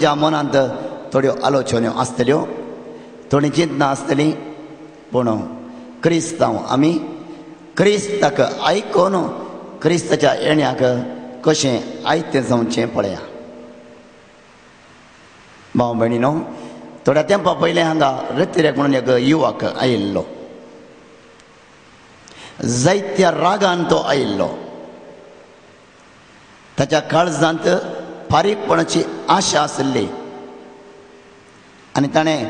ज्या मनांत थोड्यो आलोचन्यो आसतल्यो थोडी चिंतना आसतली पूण क्रिस्तांव आमी क्रिस्ताक आयकून क्रिस्ताच्या येण्याक कशें आयतें जावचें पळया. भाव भयणीनो, थोड्या तेंपा पयलें हांगा रत्तिरेक म्हणून एक युवक आयिल्लो. जायत्या रागान तो आयिल्लो. ताच्या काळजांत फारीकपणाची आशा आसली आनी ताणें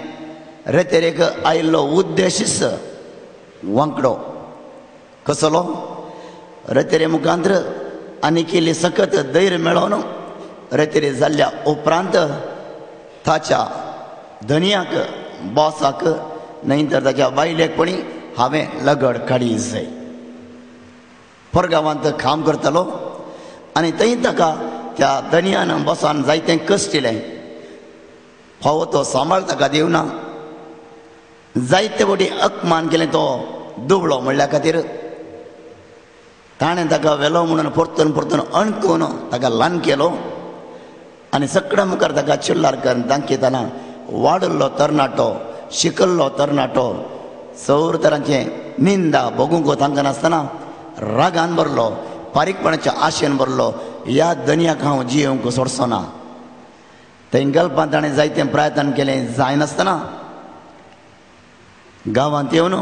रत्तिरेक आयिल्लो उद्देश वांकडो कसलो. रत्तिरे मुखांतर आनी केली सकत धैर्य मेळोवन रत्तिरे जाल्ल्या उपरांत ताच्या धनयाक बॉसाक न्हय तर ताच्या बायलेक हांवें लगड काडी जाय. परगांवांत काम करतालो आनी थंय ताका त्या धनयान बॉसान जायतें कश्ट दिलें. फावो तो सांबाळ ताका दिवना. जायते फावटी अपमान केलें तो दुबळो म्हणल्या खातीर. ताणें ताका वेलो म्हणून परतून परतून अणकून ताका ल्हान केलो आनी सगळ्या मुखार ताका चिल्लार करून दाखयतना वाडल्लो तरणाटो शिकल्लो तरणाटो सौर तरांचे निंदा भोगूंक तांकां नासतना रागान भरलो फारीकपणाच्या आशेन भरलो. ह्या दनयाक हांव जियोंक सोडचो ना. थंय गल्पांत ताणें जायतें प्रयत्न केलें जायनासतना गांवांत येवन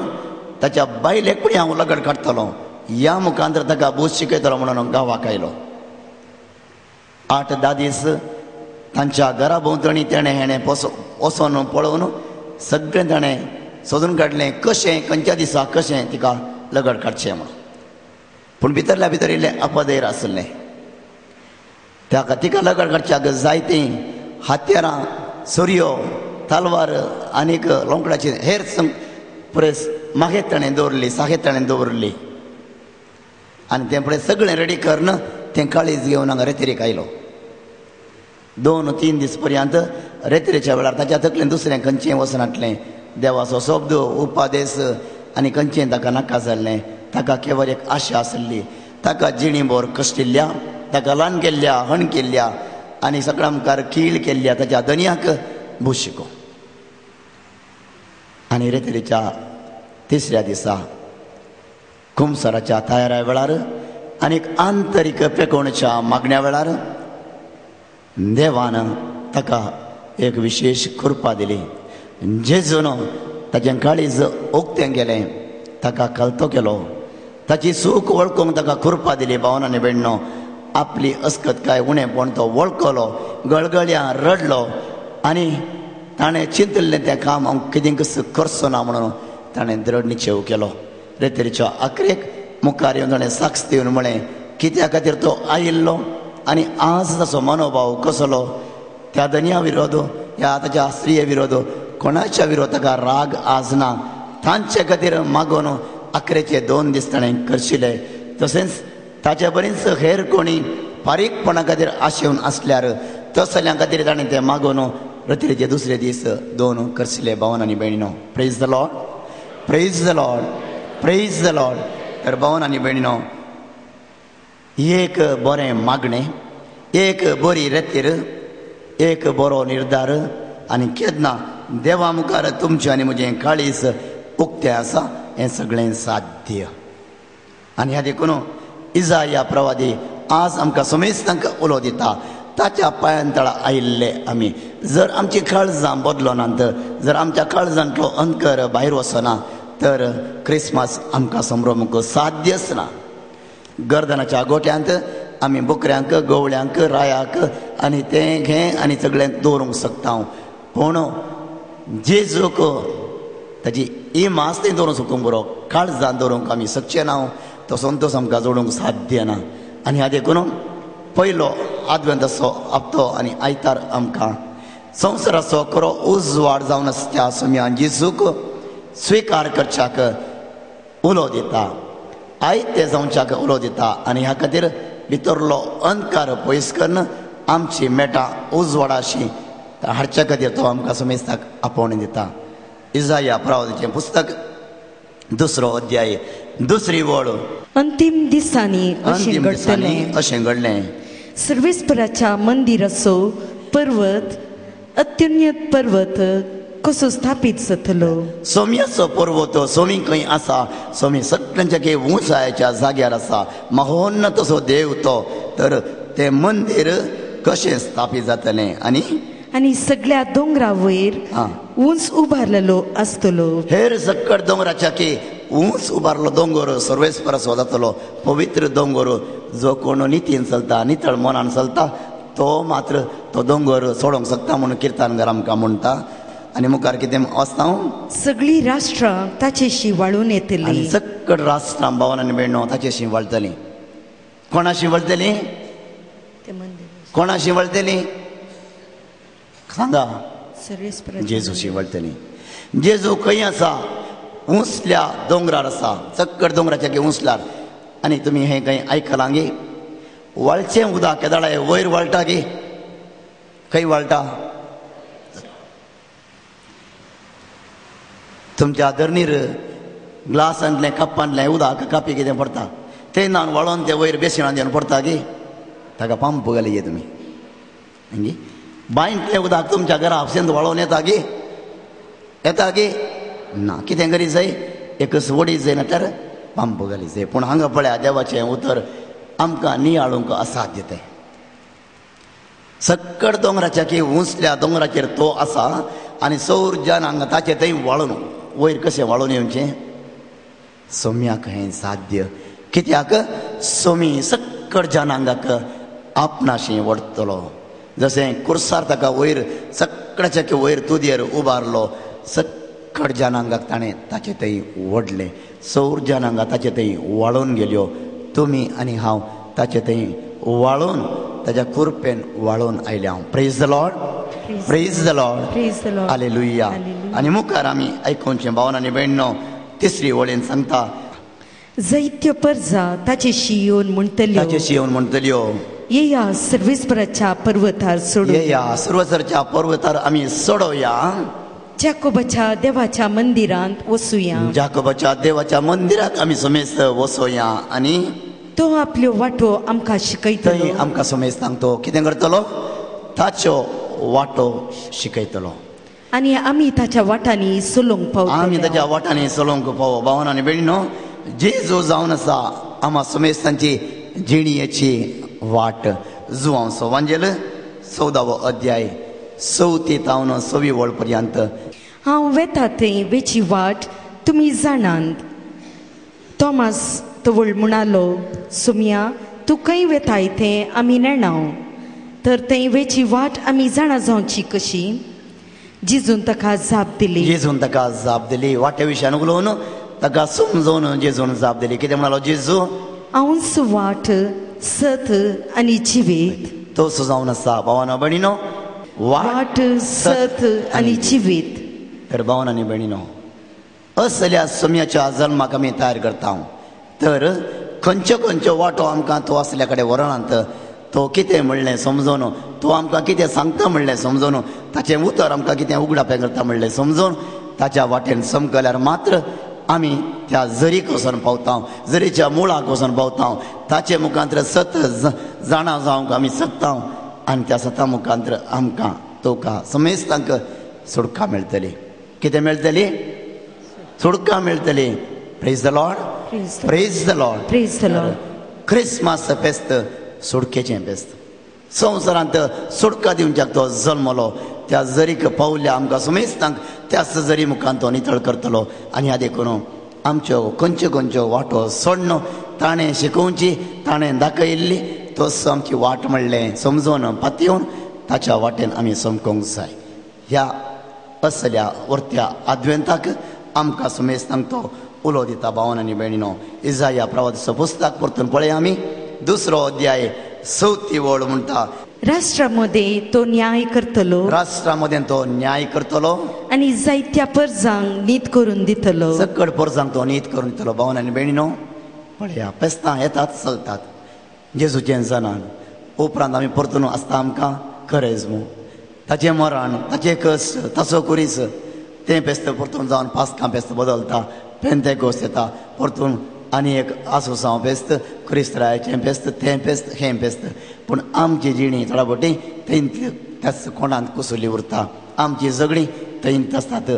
ताच्या बायलेक हांव लगड काडटलो ह्या मुखांतर ताका बूस शिकयतलो म्हणून गांवाक आयलो. 8-10 दीस तांच्या घरा भोंवतणी हेणें वचोन पळोवन सगळें ताणें सोदून काडलें कशें खंयच्या दिसा कशें तिका लगड काडचें म्हणून. पूण भितरल्या भितर इल्लें अपधैर्य आसलें. ताका तिका लगड काडच्याक जायतीं हात्यारां सुरयो तलवार आनीक लोंकडाची हेर परेस मागेत ताणें दवरली सागेत ताणें दवरली आनी तें फुडें सगळें रेडी करन तें काळीज घेवन हांगा रत्तिरेक आयलो. 2-3 दीस पर्यंत रत्तिरेच्या वेळार ताच्या तकलेन दुसरें खंयचें वचनातलें. देवाचो शब्द उपादेश आनी खंयचें ताका नाका जाल्लें. ताका केवळ एक आशा आसली. ताका जिणीभर कश्ट दिल्ल्या ताका ल्हान केल्ल्या हण केल्ल्या आनी सगळ्या मुखार कीळ केल्ल्या ताच्या धनयाक भुशिको. आनी रत्तिरेच्या 3ऱ्या दिसा कुमसाराच्या तयाऱ्या वेळार आनीक आंतरीक पेकोवणेच्या मागण्या वेळार देवान ताका एक विशेष कृपा दिली. जेजून ताचें काळीज उक्तें गेलें. ताका कलतो केलो. ताची सूख वळखूंक ताका कृपा दिली. भावन आनी भयणो, आपली अस्कत काय उणेपण तो वळखलो. गळगळ्यां रडलो आनी ताणें चिंतलें तें काम हांव कितें करचो ना म्हणून ताणें दृढ निश्चय केलो. रत्तिरेच्या आखरेक मुखार येवन ताणें साक्ष दिवन म्हळें कित्या खातीर तो आयिल्लो आनी आज ताचो मनोभाव कसलो. त्या धनया विरोध ह्या ताच्या स्त्रिये विरोध कोणाच्या विरोध ताका राग आज ना. तांचे खातीर मागून आखरेचे 2 दीस ताणें करशिल्ले. तशेंच ताचे बरेच हेर कोणी फारीकपणा खातीर आशेवन आसल्यार तसल्या खातीर ताणें तें मागून रत्तिरेचे 2रे दीस 2 करशिल्ले. भावन आनी भयणीनो, praise the Lord, praise the Lord, praise the Lord. तर भावन आनी भयणीनो, एक बरें मागणें, एक बरी रत्तीर, एक बरो निर्धार आनी केन्ना देवा मुखार तुमचें आनी म्हजें काळीज उक्तें आसा हें सगळें साध्य. आनी ह्या देखून इजाया प्रवादी आज आमकां समेस्तांक उलो दिता. ताच्या पांयांतळा आयिल्ले आमी. जर आमची काळजां बदलोनात, जर आमच्या काळजांतलो अंतर भायर वचना तर क्रिसमस आमकां संभ्रमूंक साध्यच ना. गर्दनाच्या गोट्यांत आमी बकऱ्यांक गवळ्यांक रायाक आनी तें घे आनी सगळें दवरूंक शकता. पूण जेजूक ताची इमास तें दवरूंक शकूंक बरो काळजांत दवरूंक आमी शकचे ना. तो संतोश आमकां जोडूंक साध्य ना. आनी ह्या देखून पयलो आदवेंताचो हप्तो आनी आयतार आमकां संवसाराचो खरो उजवाड जावन त्या समयान जेजूक स्विकार करच्याक उलो दिता. आयते जावच्याक उलो दिता. आनी ह्या खातीर भितरलो अंधकार पयस करून आमची मेटां उजवाडाशी हाडच्या खातीर तो आमकां समेस्ताक आपोवणें दिता. इजाया प्रवादीचें पुस्तक 2रो अध्याय 2री वळ. अंतीम दिसांनी अशें घडलें. सर्वेस्पराच्या मंदिराचो पर्वत अत्युन्नत पर्वत कसो स्थापीत जातलो. सोम्याचो पर्वत तो सोमी खंय आसा, सोमी सगळ्यांच्या की उंचायेच्या जाग्यार आसा. महोन्नत असो देव तो, तर ते मंदिर कशें स्थापीत जातलें. आनी सगळ्या दोंगरा वयर उंच उबारलेलो आसतलो. हेर सकट दोंगराच्या की उंच उबारलो दोंगर सर्वेस्पर असो जातलो. पवित्र दोंगर जो कोण नितीन चलता, नितळ मनान चलता, तो मात्र तो दोंगर सोडोंक शकता म्हणून किर्तनकार आमकां म्हणटा. आनी मुखार कितें वचता, सगळीं राष्ट्रां ताचेशी वाळून येतलीं. आनी सकट राष्ट्रां भावांनी भयणो ताचेशी वळटलीं. कोणाशी वळटलीं? कोणाशी वळटलीं सांगा. जेजूशी वळटलीं. जेजू खंय आसा? उंचल्या दोंगरार आसा, सकट दोंगराच्या की उंचल्यार. आनी तुमी हें खंय आयकलां गे, वळचें उदक केदाळे वयर वळटा गे. खंय वळटा? तुमच्या धरणीर ग्लासांतलें कप्पांतलें उदक कापी कितें पडटा, तें न्हावन वळोन तें वयर बेसिणान येवन पडटा गे. ताका पंप घाली गे तुमी. गे बांयतलें उदक तुमच्या घरा हापसेंत वळोन येता गे? येता गे ना. कितें करी जाय? एकच वडी जाय ना तर पंप घाली जाय. पूण हांगा पळया देवाचें उतर आमकां नियाळूंक असाध्य तें. सकट दोंगराच्या की उंचल्या दोंगराचेर तो आसा आनी सौर जन हांगा ताचे थंय वळून वयर कशें वळून येवचें? सोम्याक हें साध्य. कित्याक? सोमी सकट जनांगाक आपणाशी वडतलो. जशें कुर्सार ताका वयर सकटाच्या की वयर तुदयेर उबारलो, सकट जनांगाक ताणें ताचे थंय वडलें. सौर जनांगा ताचे थंय वळून गेल्यो. तुमी आनी हांव ताचे थंय वाळून ताच्या कुरपेन वाळून आयले हांव. Praise the Lord, praise the Lord, hallelujah. आनी मुखार आमी आयकुनचें भावनांनी भयणो तिसरी वळेन सांगता, जायत्यो परजा ताचेशी येवन म्हणटल्यो, येया सर्वेस्पराच्या पर्वतार सोडूया. येया सर्वेस्पराच्या पर्वतार आमी सोडोया. जाकोबाच्या देवाच्या मंदिरांत वचुया. जाकोबाच्या देवाच्या मंदिराक आमी समेस्त वचोया. आनी तो आपल्यो वाटो आमकां शिकयतलो. आमकां समेस्त सांगतो कितें करतलो? ताच्यो वाटो शिकयतलो. आनी आमी ताच्या वाटांनी चलोवंक पावतले. आमी ताच्या वाटांनी चलोवंक पावो. भावांनो आनी भयणीनो, जेजू जावन आसा आमा समेस्तांची जिणयेची वाट. जुवांचो वांजेल 14वो अध्याय 34 तावन 26 वळ पर्यंत. हांव वेता थंय वेची वाट तुमी जाणात. तोमास तवळ म्हणालो, सोम्या तूं खंय वेताय तें आमी नेणाव, तर थंय वेची वाट आमी जाणा जावची कशी? जेजून ताका जाप दिली. वाटे विशयान उलोवन ताका समजोवन जेजून जाप दिली. कितें म्हणालो जेजू? हांवूच वाट, सत आनी जिवीत. तोच जावन आसा. भावांनो भयणीनो, वाट, सत आनी जिवीत. तर भावांनो आनी भयणीनो, असल्या सोम्याच्या जल्माक आमी तयार करता. तर खंयच्यो वाटो आमकां तो असल्या कडेन व्हरणांत तो कितें म्हणलें समजोन, तो आमकां कितें सांगता म्हणलें समजोन, ताचें उतर आमकां कितें उगडापें करता म्हणलें समजोन, ताच्या वाटेन समकल्यार मात्र आमी त्या झरीक वचोन पावता, झरीच्या मुळाक वचोन पावता. ताचे मुखांतर सत जाणा जावंक आमी शकता. आनी त्या सता मुखांतर आमकां तुका समेस्तांक सुटका मेळटली. कितें मेळटली? सुटका मेळटली. Praise the Lord, praise the Lord, praise the Lord. Christmas फेस्त सुटकेचें फेस्त. संवसारांत सुटका दिवच्याक तो जल्मलो. त्या जरीक पावल्या आमकां समेस्तांक त्याच जरी मुखान तो नितळ करतलो. आनी ह्या देखून आमच्यो खंयच्यो वाटो सोडणो ताणें शिकोवची, ताणें दाखयल्ली तोच आमची वाट म्हणलें समजोन पातयेवन ताच्या वाटेन आमी समकोंक जाय. ह्या असल्या वर्त्या आद्वेंताक आमकां समेस्तांक तो उलो दिता. भावांनो आनी भयणीनो, इजाया प्रवादीचो पुस्तक परतून पळया आमी. 2 अध्याय 34 वळ म्हणटा, राष्ट्रामध्ये तो न्याय करतलो. राष्ट्रामध्ये तो न्याय करतलो आनी जायत्या परजांक नीत करून दितलो. सकट परजांक तो नीत करून दितलो. भावांनो आनी भयणीनो, पळया पेस्तां येतात चलतात जेजूचें जनान. उपरांत आमी परतून आसता आमकां करेजमो, ताचें मरण, ताचे कश्ट, ताचो कुरीस, तें पेस्त परतून जावन पास्कां पेस्त बदलता. पेंतेकोस्त येता परतून आनी एक आसोसांव पेस्त, क्रिस्तरायाचें पेस्त, तें पेस्त, हें पेस्त. पूण आमची जिणी थोडा बोटी त्याच कोणांत कुसुली उरता आमची झगडीं थंयच आसतात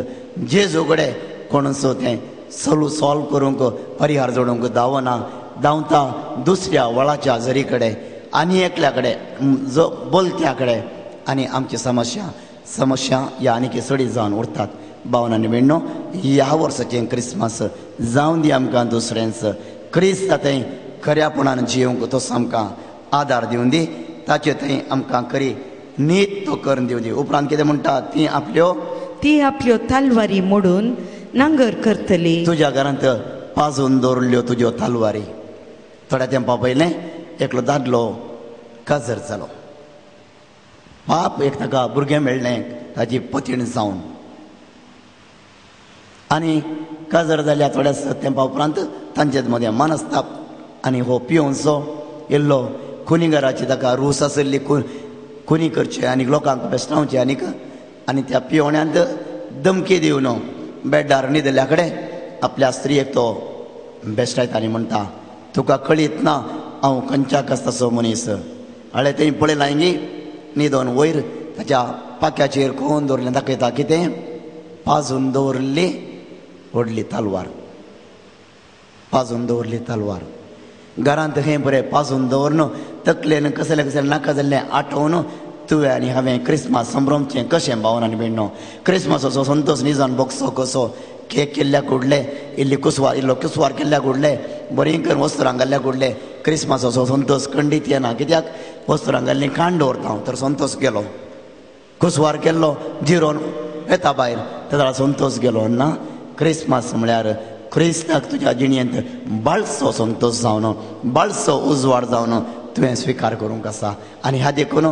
जेजू कडेन कोण सो तें सॉल्व करूंक परिहार जोडूंक दावना धांवता दुसऱ्या वळाच्या झरी कडेन आनी एकल्या कडेन जो बोलत्या कडेन आनी आमची समस्या ह्या आनीक सडी जावन उरतात. भावनांनी भयणो, ह्या वर्साचें क्रिस्मस जावं दी आमकां दुसऱ्यांच क्रिस्त थंय खऱ्यापणान जियोंक तो आमकां आदार दिवन दी. ताचे थंय आमकां खरी नीत तो करून दिवं दी. उपरांत कितें म्हणटा ती आपल्यो तालवारी मोडून नांगर करतली. तुज्या घरांत पाजून दवरल्यो तुज्यो तालवारी. थोड्या तेंपा पयलें एकलो दादलो काजर जालो. बाप एक ताका भुरगें मेळ्ळें ताची पतीण जावन आनी काजर जाल्या थोड्याच तेंपा उपरांत तांचे मदें मनस्ताप आनी हो पियोनचो इल्लो खुनीघराची ताका रूस आसली खुनी करचे आनी लोकांक बेश्टावचे आनी त्या पियोण्यात धमकी दिवन बेड्डार न्हिदल्या कडेन आपल्या स्त्रीयेक तो बेश्टायता आनी म्हणटा तुका कळीत ना हांव खंयच्याक आसतासो मनीस. हळे थंय पळयलां गी न्हिदोन वयर ताच्या पाक्याचेर खोन दवरलें दाखयता कितें पाजून दवरली व्हडली तालवार. घरांत खंय बरें पाजून दवरन तकलेन कसलें नाका जाल्लें आठोवन तुवें आनी हांवें क्रिस्मस संभ्रमचें कशें भावनांनी भयणो. क्रिस्मसाचो संतोश निजान बोगसो कसो केक केल्ल्या कुडले इल्लो कुसवार केल्ल्या कुडले बरीं करून वस्तूरां घाल्ल्या कुडले क्रिस्मसाचो संतोश खंडीत येना. कित्याक वस्तूरां घाल्लीं काण दवरता हांव तर संतोश गेलो. कुसवार केल्लो जिरोन येता भायर तेन्ना संतोश गेलो ना. क्रिस्मस म्हळ्यार क्रिस्ताक तुज्या जिणेंत बाळसो संतोश जावन बाळसो उजवाड जावन तुवें स्विकार करूंक आसा. आनी ह्या देखून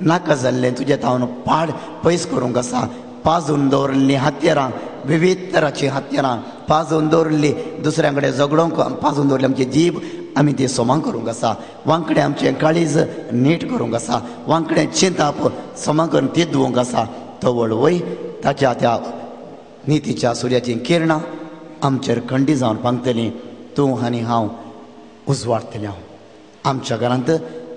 नाका जाल्लें तुजें तावन पाड पयस करूंक आसा. पाजून दवरल्लीं हात्यारां विविध तरांचीं हात्यारां पाजून दवरल्लीं दुसऱ्यां कडेन झगडोवंक पाजून दवरली आमची जीब आमी ती सोमां करूंक आसा. वांकडें आमचें काळीज नीट करूंक आसा. वांकडें चिंताप सोमां करून ती धुवंक आसा. तो वळवय ताच्या त्या नितीच्या सुर्याचीं किरणां आमचेर खंडी जावन पांगतलीं. तूं आनी हांव उजवाडतलीं. आमच्या घरांत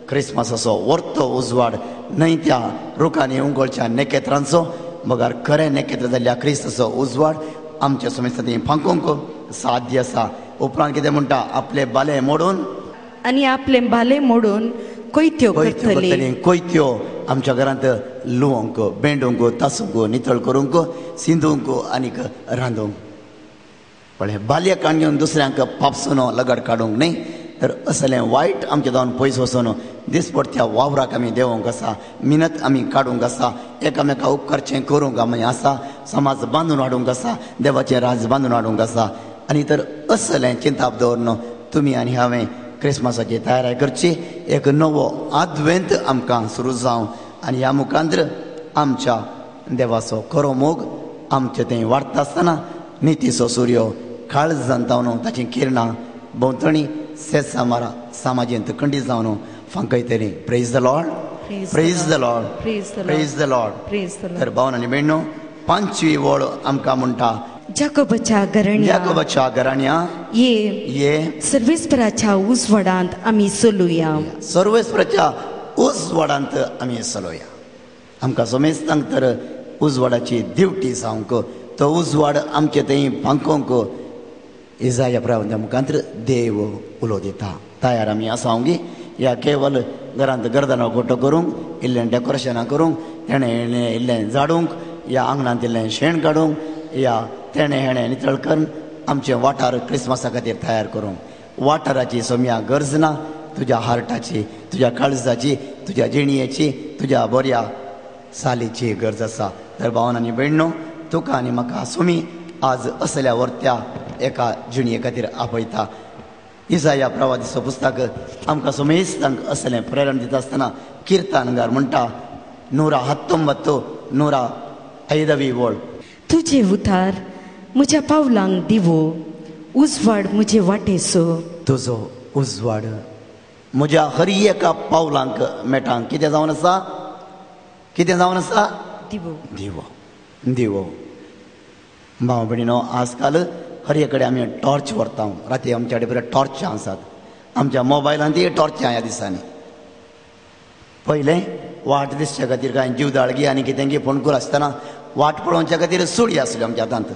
क्रिस्मसाचो व्हरतो उजवाड न्हय त्या रुखांनी उंगोळच्या नेकेत्रांचो बगार खरें नेकेत्र जाल्ल्या क्रिस्ताचो उजवाड आमच्या समेस्तांनी फांकूंक साध्य आसा. उपरांत कितें म्हणटा आपले बाले मोडून कोयत्यो करतली. कोयत्यो आमच्या घरांत लुवंक बेंडूंक तासूंक नितळ करूंक सिंधूंक आनीक रांदूंक. पळय बाल्यकाण घेवन दुसऱ्यांक पापसून लगड काडूंक न्हय तर असलें वायट आमचे जावन पयस वचून दिसपट्ट्या वावराक आमी देवूंक आसा. मिनत आमी काडूंक आसा. एकामेका उपकारचें करूंक आमी आसा. समाज बांदून हाडूंक आसा. देवाचें राज बांदून हाडूंक आसा. आनी तर असलें चिंताप दवरन तुमी आनी हांवें क्रिस्मसाची तयारी करची. एक नवो आद्वेंत आमकां सुरू जावं आनी ह्या मुखांत्र आमच्या देवाचो खरो मोग आमचे थंय वाडटा आसतना नितीचो सूर्य काळज जावन ताची किरणां भोंवतणी सेसा मारा समाजींत खंडीत जावन फांकयतली. Praise the Lord, praise the Lord, praise the Lord. तर भावनांनी भयणो 5वी वळ आमकां म्हणटा जाकोबाच्या घराण्या ये सर्वेस्पराच्या उजवाडांत आमी चलुया. सर्वेस्पराच्या उजवाडांत आमी चलुया. आमकां समेस्तांक तर उजवाडाची ड्युटी जावंक तो उजवाड आमचे थंय फांकोवंक इजाया प्रभाच्या मुखांत्र देव उलो दिता. तयार आमी आसा गी. या केवल घरांत गर्दनां खोटो करूंक इल्लें डेकोरेशनां करूंक तेणें इल्लें झाडूंक या आंगणांत इल्लें शेण काडूंक या तेणें हेणें नितळ करून आमचे वाठार क्रिस्मसा खातीर तयार करूंक. वाठाराची सोम्या गरज ना. तुज्या हार्टाची, तुज्या काळजाची, तुज्या जिणयेची, तुज्या बऱ्या सालीची गरज आसा. तर भावनांनी भयणो तुका आनी म्हाका सोमी आज असल्या वर्त्या एका जिणये खातीर आपयता. इसाया प्रवादीचो पुस्तक आमकां समेस्तांक असलें प्रेरण दिता आसतना किर्तनगार म्हणटा 119 105वी वळ. तुजे उतार म्हज्या पावलांक दिवो, उजवाड म्हजे वाटेचो. तुजो उजवाड म्हज्या हर एका पावलांक मेटांक कितें जावन आसा? कितें जावन आसा? दिवो. दिवो दिवो. भाव भयणीनो, आजकाल हर एक कडेन आमी टॉर्च व्हरता. राती आमच्या कडेन बरे टॉर्चां आसात. आमच्या मोबायलांतय टॉर्चां ह्या दिसांनी. पयलें वाट दिसच्या खातीर कांय जीवदाळगी आनी कितें गी फोंडकूल आसतना वाट पळोवच्या खातीर सुडी आसल्यो आमच्या हातांत.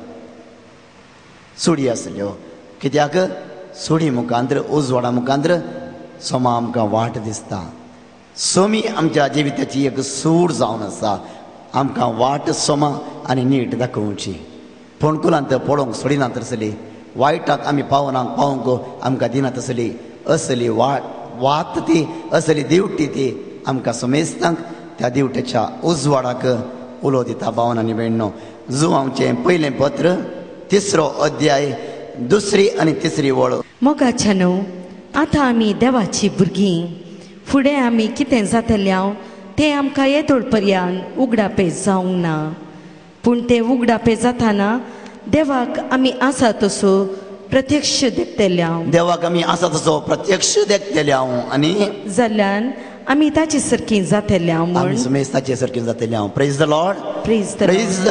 सुडी आसल्यो कित्याक सुडी मुखांतर उजवाडा मुखांतर सोमा आमकां वाट दिसता. सोमी आमच्या जिविताची एक सूड जावन आसा. आमकां वाट सोमा आनी नीट दाखोवची. फोंडकुलांत पळोवंक सोडिना तसली वायटाक आमी पावोवंक आमकां दिनात असली वाट ती असली दिवटी ती आमकां समेस्तांक त्या दिवट्याच्या उजवाडाक उलो दिता. भावन आनी भयणो, जो आमचें पयलें पत्र 3रो अध्याय 2री आनी 3री वळ. मोगाच्यानो, आतां आमी देवाची भुरगीं. फुडें आमी कितें जातलें तें आमकां येदोळ पर्यंत उगडापे जावंक ना. पूण तें उगडापे जाताना देवाक आमी आसा तसो प्रत्यक्ष देखतले हांव. देवाक आमी आसा तसो प्रत्यक्ष देखतले हांव आनी जाल्यार आमी ताचे सारकीं जातले हांव आमी समेज ताचे सारकीं जातले हांव. Praise the Lord, praise the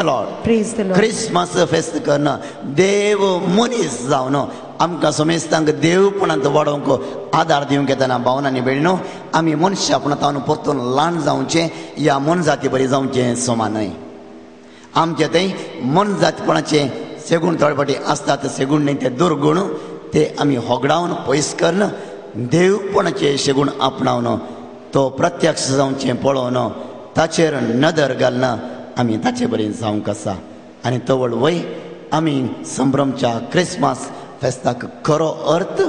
Lord, praise the Lord. Christmas फेस्त करना देव मनीस जावन आमकां समेस्तांक देवपणांत वाडोवंक आदार दिवंक येतना भावन आनी भयणो, आमी मनशापणांतावन परतून ल्हान जावचें या मन जाती बरी जावचें सोमा न्हय. आमचे थंय मन जातीपणाचे सेगूण थोडे फावटी आसतात. सेगूण न्हय ते दुर्गूण ते आमी होगडावन पयस करन देवपणाचे शेगूण आपणावन तो प्रत्यक्ष जावचें पळोवन ताचेर नदर घालन आमी ताचे बरें जावंक आसा. आनी तवळ वय आमी संभ्रमच्या क्रिसमस फेस्ताक खरो अर्थ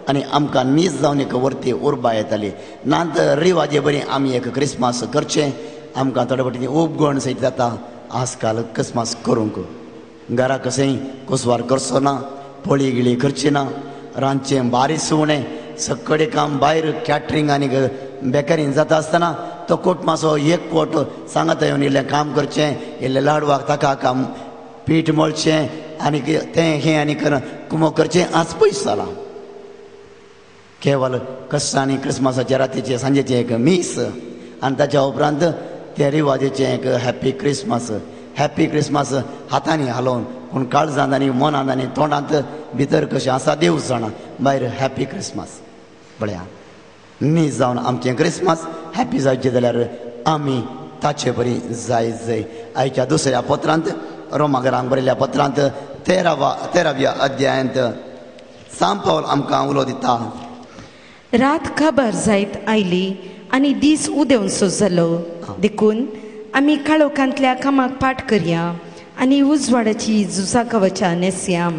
आनी आमकां नीज जावन एक वर्ती उर्बा येताली. नात रिवाजे बरी आमी एक क्रिसमस करचें आमकां थोडे फावटी उपगण सयत जाता. आजकाल क्रिसमस करूंक घरा कशेंय कुसवार करचो ना, पोळी गिळी करची ना, रांदचें बारीक उणें, सक्कडे काम भायर कॅटरिंग आनी बेकरीन जाता आसतना तो कोट मासो एक कोट सांगात येवन इल्लें काम करचें, इल्लें लाडवाक ताका काम पीठ मळचें आनी तें हें आनी कुमो करचें आज पयस जाला. केवल कश्टांनी क्रिसमसाच्या रातीचे सांजेचें एक मीस आनी ताच्या उपरांत त्या रिवाजेचें एक हॅप्पी क्रिसमस हातांनी हालोवन पूण काळजांत आनी मनांत आनी तोंडांत भितर कशें आसा देव जाणा. भायर हॅप्पी क्रिसमस पळया न्ही जावन आमचें क्रिसमस हॅप्पी जावचें जाल्यार आमी ताचे बरी जाय. आयच्या 2ऱ्या पत्रांत रोमागरांक बरयल्ल्या पत्रांत 13व्या अध्यायांत सांत पावल आमकां उलो दिता. रात खबर जायत आयली आनी दीस उदेंवसो जालो देखून आमी काळोखांतल्या कामाक पाठ करया आनी उजवाडाची झुजां कवचां नेसया.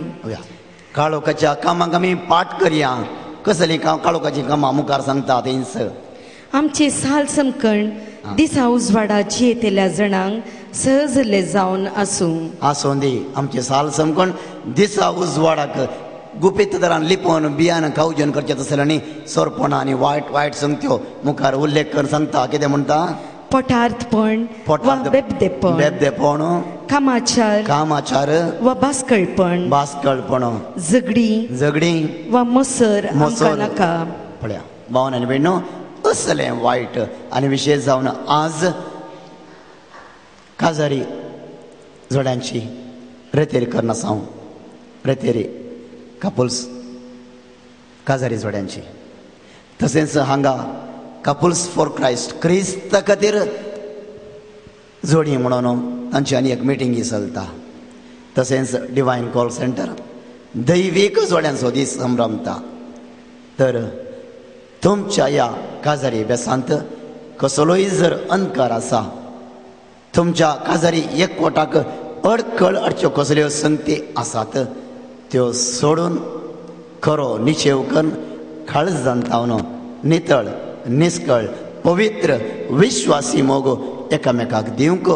काळोखाच्या कामाक आमी पाठ करया. कसली काळोखाची कामां मुखार सांगता तेंच आमचे साल समकण दिसा उजवाडा जियेतेल्या जाणांक सहजले जावन आसूं दी. आमचे साल समकण दिसा उजवाडाक गुपीत दरान लिपोवन बियान खावजन करचें तसलें न्ही. सोरपणां आनी वायट संगत्यो मुखार उल्लेख करून सांगता. कितें म्हणटा? पोटार्थपण वा बेबदेपण, कामाचार वा बास्कळपण, झगडी वा मोसर नाका. पळया भावन आनी भयणो, असलें वायट आनी विशेश जावन आज काजारी जोड्यांची रेतेरी करना साव रेतेरी कपल्स काजारी जोड्यांची तशेंच हांगा कपल्स फॉर क्रायस्ट क्रिस्त खातीर जोडी म्हणून तांची आनी एक मिटींगी चलता. तशेंच डिवायन कॉल सेंटर दैवीक जोड्यांचो दीस संभ्रमता. तर तुमच्या ह्या काजारी बेसांत कसलोय जर अंधकार आसा, तुमच्या काजारी एकवटाक अडखळ हाडच्यो कसल्यो संगती आसात, त्यो सोडून खरो निशेव करून काळजांतावन नितळ निस्कळ पवित्र विश्वासी मोग एकामेकाक दिवंक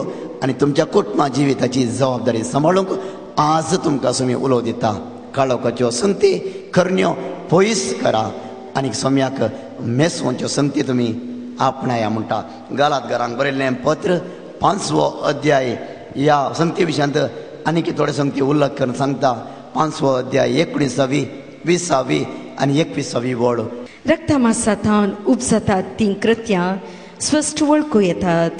आनी तुमच्या कुटुंबा जिविताची जबाबदारी सांबाळूंक आज तुमकां सुमी उलो दिता. काळोखाच्यो संगती करण्यो पयस करा आनी सोम्याक मेसवच्यो संगती तुमी आपणाया म्हणटा. गालातकारांक बरयल्लें पत्र 5वो अध्याय ह्या संगती विशयांत आनीक थोडे संगती उल्लेख करून सांगता. 5वो अध्याय 19वी 20वी आनी 21वी वळ. रक्तमासांतावन उपजातात तीं कृत्यां स्पश्ट वळखूं येतात.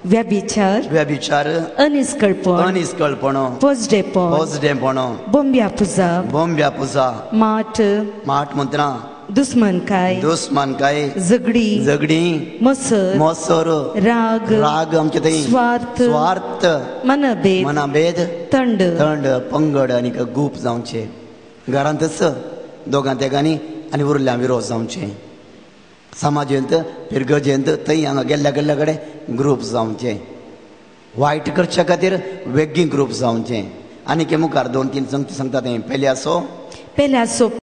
व्यभिचार, अनिस्कळपण, पोजडेपण, बोंब्या पुजा, माट मंत्रां, दुस्मनकाय दुस्मानकाय झगडी झगडी मसर मोसर राग राग आमचे थंय स्वार्थ स्वार्थ मनभेद मनाभेद थंड थंड पंगड आनी गुप जावचे घरांतच दोगां तेगांनी आनी उरल्या विरोध जावचे समाजेंत फिरगजेंत थंय हांगा गेल्ल्या गेल्ल्या कडेन ग्रुप जावचे वायट करच्या खातीर वेगळी ग्रुप जावचे आनी मुखार 2-3 संगती सांगता तें पयली आसो पेल्यासो